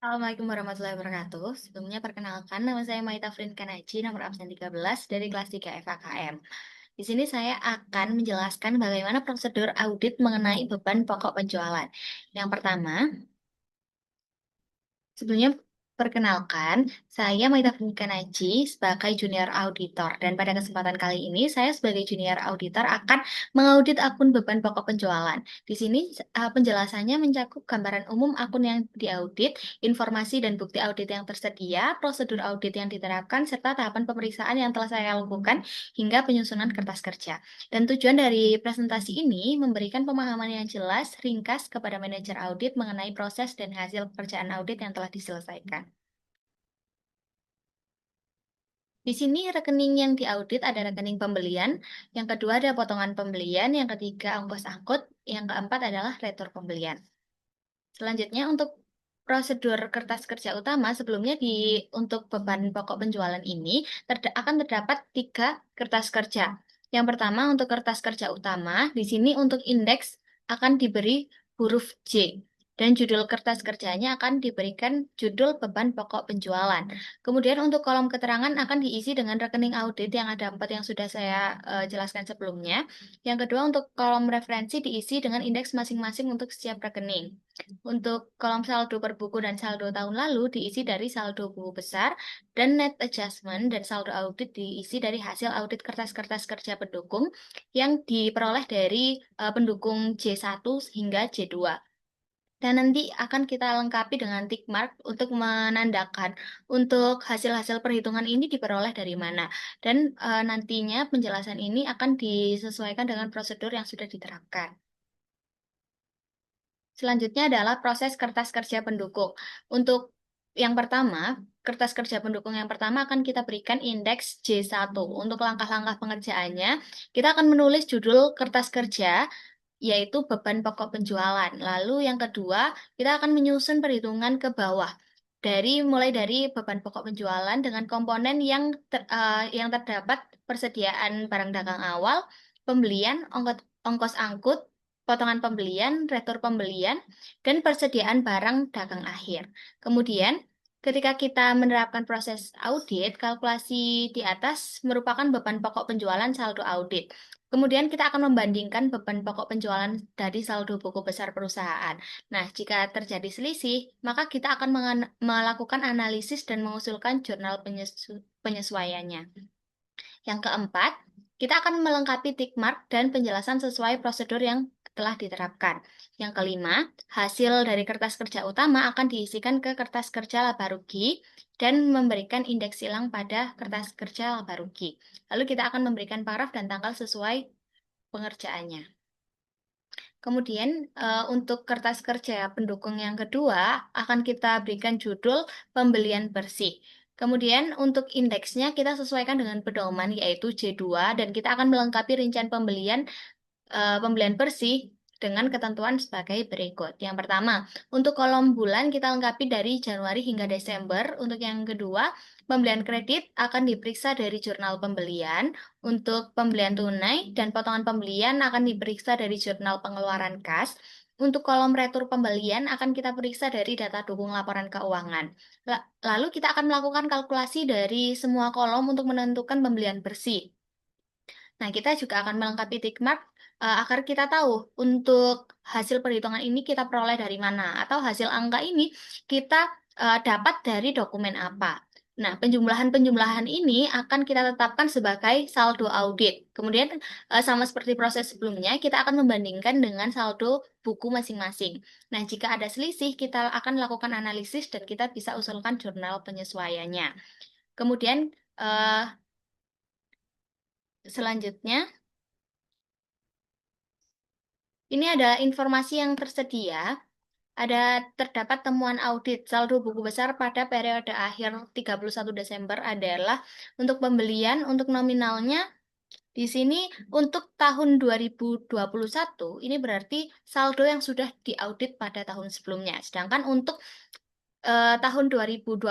Assalamualaikum warahmatullahi wabarakatuh. Sebelumnya perkenalkan, nama saya Maita Frin Kanaji, nomor absen 13 dari kelas 3 FKKM. Di sini saya akan menjelaskan bagaimana prosedur audit mengenai beban pokok penjualan. Yang pertama, sebelumnya perkenalkan, saya Maita Kanaji sebagai junior auditor dan pada kesempatan kali ini saya sebagai junior auditor akan mengaudit akun beban pokok penjualan. Di sini penjelasannya mencakup gambaran umum akun yang diaudit, informasi dan bukti audit yang tersedia, prosedur audit yang diterapkan, serta tahapan pemeriksaan yang telah saya lakukan hingga penyusunan kertas kerja. Dan tujuan dari presentasi ini memberikan pemahaman yang jelas, ringkas kepada manajer audit mengenai proses dan hasil pekerjaan audit yang telah diselesaikan. Di sini rekening yang diaudit ada rekening pembelian, yang kedua ada potongan pembelian, yang ketiga ongkos angkut, yang keempat adalah retur pembelian. Selanjutnya untuk prosedur kertas kerja utama sebelumnya untuk beban pokok penjualan ini akan terdapat 3 kertas kerja. Yang pertama untuk kertas kerja utama, di sini untuk indeks akan diberi huruf J. Dan judul kertas kerjanya akan diberikan judul beban pokok penjualan. Kemudian untuk kolom keterangan akan diisi dengan rekening audit yang ada 4 yang sudah saya jelaskan sebelumnya. Yang kedua untuk kolom referensi diisi dengan indeks masing-masing untuk setiap rekening. Untuk kolom saldo per buku dan saldo tahun lalu diisi dari saldo buku besar dan net adjustment dan saldo audit diisi dari hasil audit kertas-kertas kerja pendukung yang diperoleh dari pendukung J1 hingga J2. Dan nanti akan kita lengkapi dengan tick mark untuk menandakan untuk hasil-hasil perhitungan ini diperoleh dari mana. Dan nantinya penjelasan ini akan disesuaikan dengan prosedur yang sudah diterapkan. Selanjutnya adalah proses kertas kerja pendukung. Untuk yang pertama, kertas kerja pendukung yang pertama akan kita berikan indeks J1. Untuk langkah-langkah pengerjaannya, kita akan menulis judul kertas kerja, yaitu beban pokok penjualan. Lalu yang kedua, kita akan menyusun perhitungan ke bawah. Mulai dari beban pokok penjualan dengan komponen yang terdapat persediaan barang dagang awal, pembelian, ongkos angkut, potongan pembelian, retur pembelian, dan persediaan barang dagang akhir. Kemudian, ketika kita menerapkan proses audit, kalkulasi di atas merupakan beban pokok penjualan saldo audit. Kemudian kita akan membandingkan beban pokok penjualan dari saldo buku besar perusahaan. Nah, jika terjadi selisih, maka kita akan melakukan analisis dan mengusulkan jurnal penyesuaiannya. Yang keempat, kita akan melengkapi tick mark dan penjelasan sesuai prosedur yang telah diterapkan. Yang kelima, hasil dari kertas kerja utama akan diisikan ke kertas kerja laba rugi dan memberikan indeks silang pada kertas kerja laba rugi. Lalu kita akan memberikan paraf dan tanggal sesuai pengerjaannya. Kemudian untuk kertas kerja pendukung yang kedua akan kita berikan judul pembelian bersih. Kemudian untuk indeksnya kita sesuaikan dengan pedoman yaitu J2 dan kita akan melengkapi rincian pembelian bersih dengan ketentuan sebagai berikut. Yang pertama, untuk kolom bulan kita lengkapi dari Januari hingga Desember. Untuk yang kedua, pembelian kredit akan diperiksa dari jurnal pembelian. Untuk pembelian tunai dan potongan pembelian akan diperiksa dari jurnal pengeluaran kas. Untuk kolom retur pembelian akan kita periksa dari data dukung laporan keuangan. Lalu kita akan melakukan kalkulasi dari semua kolom untuk menentukan pembelian bersih. Nah, kita juga akan melengkapi tick mark agar kita tahu untuk hasil perhitungan ini kita peroleh dari mana atau hasil angka ini kita dapat dari dokumen apa. Nah, penjumlahan-penjumlahan ini akan kita tetapkan sebagai saldo audit. Kemudian sama seperti proses sebelumnya, kita akan membandingkan dengan saldo buku masing-masing. Nah, jika ada selisih, kita akan melakukan analisis dan kita bisa usulkan jurnal penyesuaiannya. Kemudian selanjutnya ini adalah informasi yang tersedia. Terdapat temuan audit saldo buku besar pada periode akhir 31 Desember adalah untuk pembelian untuk nominalnya di sini untuk tahun 2021 ini berarti saldo yang sudah diaudit pada tahun sebelumnya. Sedangkan untuk tahun 2022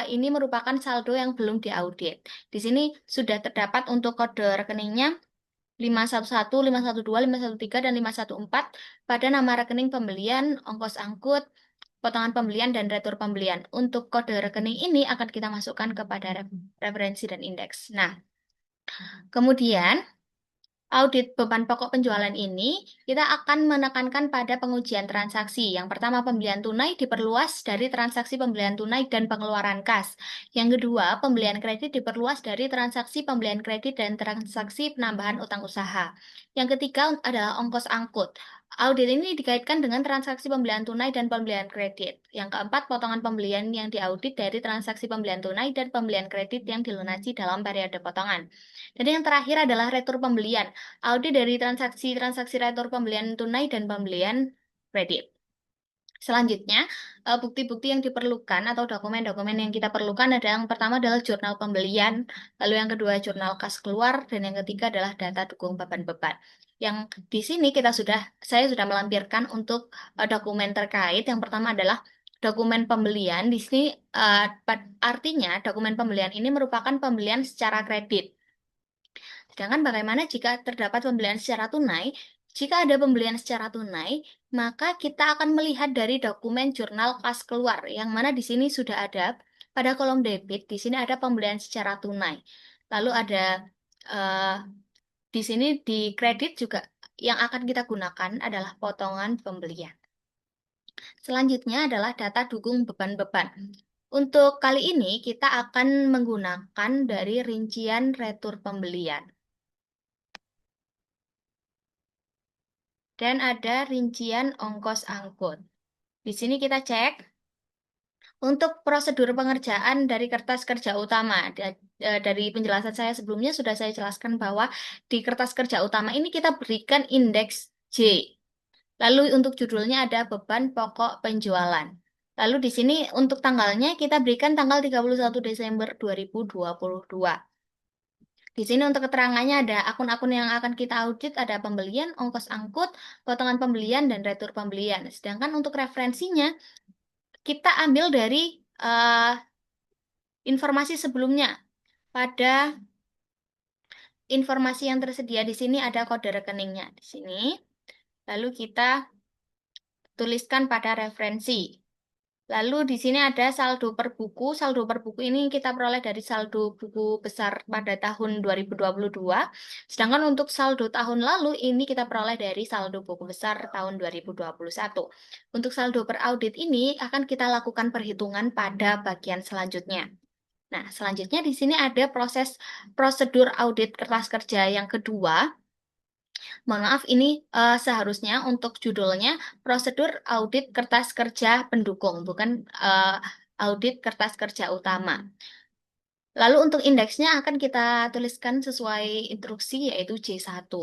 ini merupakan saldo yang belum diaudit. Di sini sudah terdapat untuk kode rekeningnya 511, 512, 513, dan 514 pada nama rekening pembelian, ongkos angkut, potongan pembelian, dan retur pembelian. Untuk kode rekening ini akan kita masukkan kepada referensi dan indeks. Nah, kemudian audit beban pokok penjualan ini, kita akan menekankan pada pengujian transaksi. Yang pertama, pembelian tunai diperluas dari transaksi pembelian tunai dan pengeluaran kas. Yang kedua, pembelian kredit diperluas dari transaksi pembelian kredit dan transaksi penambahan utang usaha. Yang ketiga adalah ongkos angkut. Audit ini dikaitkan dengan transaksi pembelian tunai dan pembelian kredit. Yang keempat, potongan pembelian yang diaudit dari transaksi pembelian tunai dan pembelian kredit yang dilunasi dalam periode potongan. Dan yang terakhir adalah retur pembelian. Audit dari transaksi-transaksi retur pembelian tunai dan pembelian kredit. Selanjutnya, bukti-bukti yang diperlukan atau dokumen-dokumen yang kita perlukan adalah yang pertama adalah jurnal pembelian, lalu yang kedua jurnal kas keluar, dan yang ketiga adalah data dukung beban-beban. Yang di sini saya sudah melampirkan untuk dokumen terkait. Yang pertama adalah dokumen pembelian. Di sini artinya dokumen pembelian ini merupakan pembelian secara kredit. Sedangkan bagaimana jika terdapat pembelian secara tunai? Jika ada pembelian secara tunai, maka kita akan melihat dari dokumen jurnal kas keluar, yang mana di sini sudah ada pada kolom debit, di sini ada pembelian secara tunai. Lalu ada di sini di kredit juga yang akan kita gunakan adalah potongan pembelian. Selanjutnya adalah data dukung beban-beban. Untuk kali ini kita akan menggunakan dari rincian retur pembelian. Dan ada rincian ongkos angkut. Di sini kita cek untuk prosedur pengerjaan dari kertas kerja utama. Dari penjelasan saya sebelumnya sudah saya jelaskan bahwa di kertas kerja utama ini kita berikan indeks J. Lalu untuk judulnya ada beban pokok penjualan. Lalu di sini untuk tanggalnya kita berikan tanggal 31 Desember 2022. Di sini untuk keterangannya ada akun-akun yang akan kita audit, ada pembelian, ongkos angkut, potongan pembelian, dan retur pembelian. Sedangkan untuk referensinya, kita ambil dari informasi sebelumnya. Pada informasi yang tersedia di sini ada kode rekeningnya di sini. Lalu kita tuliskan pada referensi. Lalu di sini ada saldo per buku. Saldo per buku ini kita peroleh dari saldo buku besar pada tahun 2022. Sedangkan untuk saldo tahun lalu ini kita peroleh dari saldo buku besar tahun 2021. Untuk saldo per audit ini akan kita lakukan perhitungan pada bagian selanjutnya. Nah, selanjutnya di sini ada prosedur audit kertas kerja yang kedua. Mohon maaf, ini seharusnya untuk judulnya prosedur audit kertas kerja pendukung, bukan audit kertas kerja utama. Lalu untuk indeksnya akan kita tuliskan sesuai instruksi yaitu J1.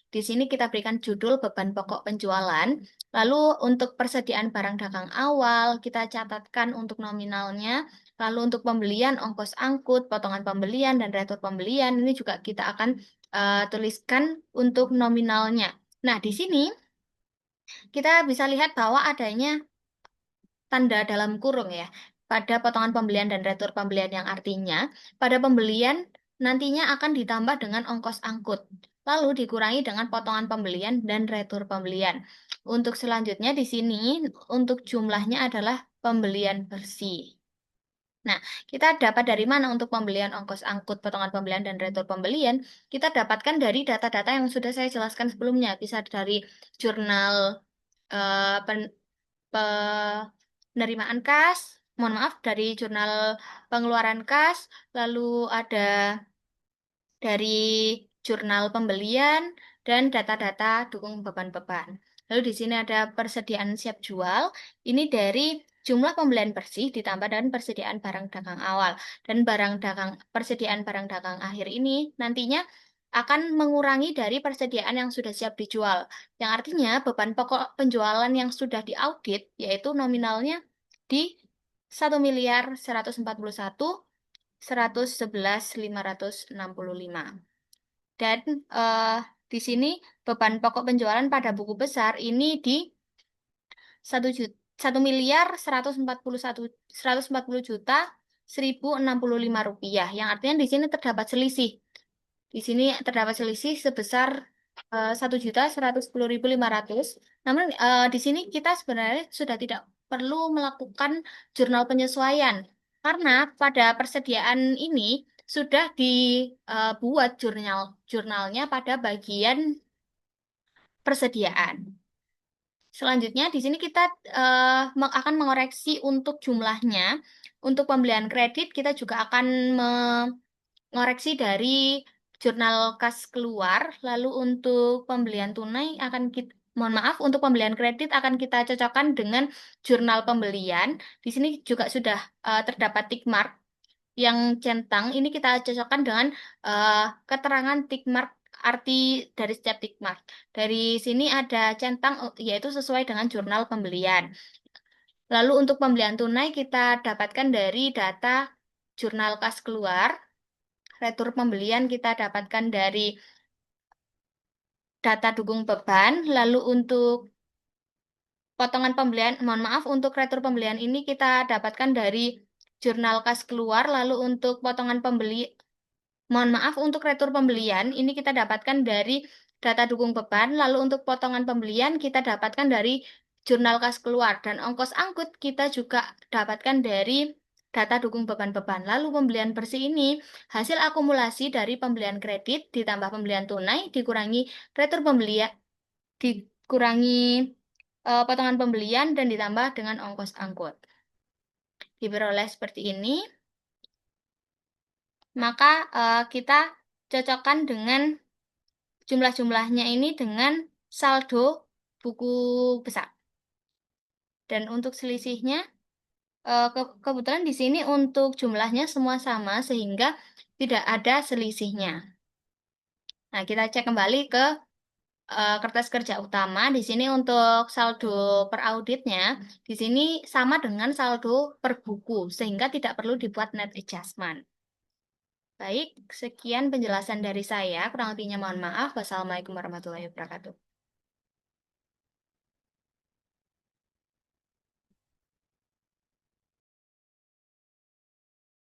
Di sini kita berikan judul beban pokok penjualan. Lalu untuk persediaan barang dagang awal kita catatkan untuk nominalnya. Lalu untuk pembelian, ongkos angkut, potongan pembelian, dan retur pembelian ini juga kita akan tuliskan untuk nominalnya. Nah, di sini kita bisa lihat bahwa adanya tanda dalam kurung ya pada potongan pembelian dan retur pembelian, yang artinya pada pembelian nantinya akan ditambah dengan ongkos angkut, lalu dikurangi dengan potongan pembelian dan retur pembelian. Untuk selanjutnya di sini untuk jumlahnya adalah pembelian bersih. Nah, kita dapat dari mana untuk pembelian ongkos angkut, potongan pembelian, dan retur pembelian? Kita dapatkan dari data-data yang sudah saya jelaskan sebelumnya. Bisa dari jurnal penerimaan kas, mohon maaf, dari jurnal pengeluaran kas, lalu ada dari jurnal pembelian, dan data-data dukung beban-beban. Lalu di sini ada persediaan siap jual. Ini dari jumlah pembelian bersih ditambah dengan persediaan barang dagang awal. Dan persediaan barang dagang akhir ini nantinya akan mengurangi dari persediaan yang sudah siap dijual. Yang artinya beban pokok penjualan yang sudah diaudit, yaitu nominalnya di 1.141.111.565. Dan di sini beban pokok penjualan pada buku besar ini di 1.141.140.165 rupiah, yang artinya di sini terdapat selisih. Di sini terdapat selisih sebesar 1.110.500. Namun di sini kita sebenarnya sudah tidak perlu melakukan jurnal penyesuaian. Karena pada persediaan ini sudah dibuat jurnalnya pada bagian persediaan. Selanjutnya, di sini kita akan mengoreksi untuk jumlahnya. Untuk pembelian kredit, kita juga akan mengoreksi dari jurnal kas keluar. Lalu untuk pembelian tunai mohon maaf, untuk pembelian kredit akan kita cocokkan dengan jurnal pembelian. Di sini juga sudah terdapat tick mark yang centang. Ini kita cocokkan dengan keterangan tick mark, arti dari setiap tick mark. Dari sini ada centang, yaitu sesuai dengan jurnal pembelian. Lalu untuk pembelian tunai kita dapatkan dari data jurnal kas keluar. Retur pembelian kita dapatkan dari data dukung beban. Lalu untuk potongan pembelian, mohon maaf, untuk retur pembelian ini kita dapatkan dari jurnal kas keluar. Lalu untuk potongan pembeli, mohon maaf, untuk retur pembelian ini kita dapatkan dari data dukung beban. Lalu untuk potongan pembelian kita dapatkan dari jurnal kas keluar. Dan ongkos angkut kita juga dapatkan dari data dukung beban-beban. Lalu pembelian bersih ini hasil akumulasi dari pembelian kredit ditambah pembelian tunai dikurangi retur pembelian, dikurangi potongan pembelian dan ditambah dengan ongkos angkut. Diperoleh seperti ini. Maka kita cocokkan dengan jumlah-jumlahnya ini dengan saldo buku besar. Dan untuk selisihnya, kebetulan di sini untuk jumlahnya semua sama sehingga tidak ada selisihnya. Nah, kita cek kembali ke kertas kerja utama. Di sini untuk saldo per auditnya, di sini sama dengan saldo per buku, sehingga tidak perlu dibuat net adjustment. Baik, sekian penjelasan dari saya. Kurang lebihnya mohon maaf. Wassalamualaikum warahmatullahi wabarakatuh.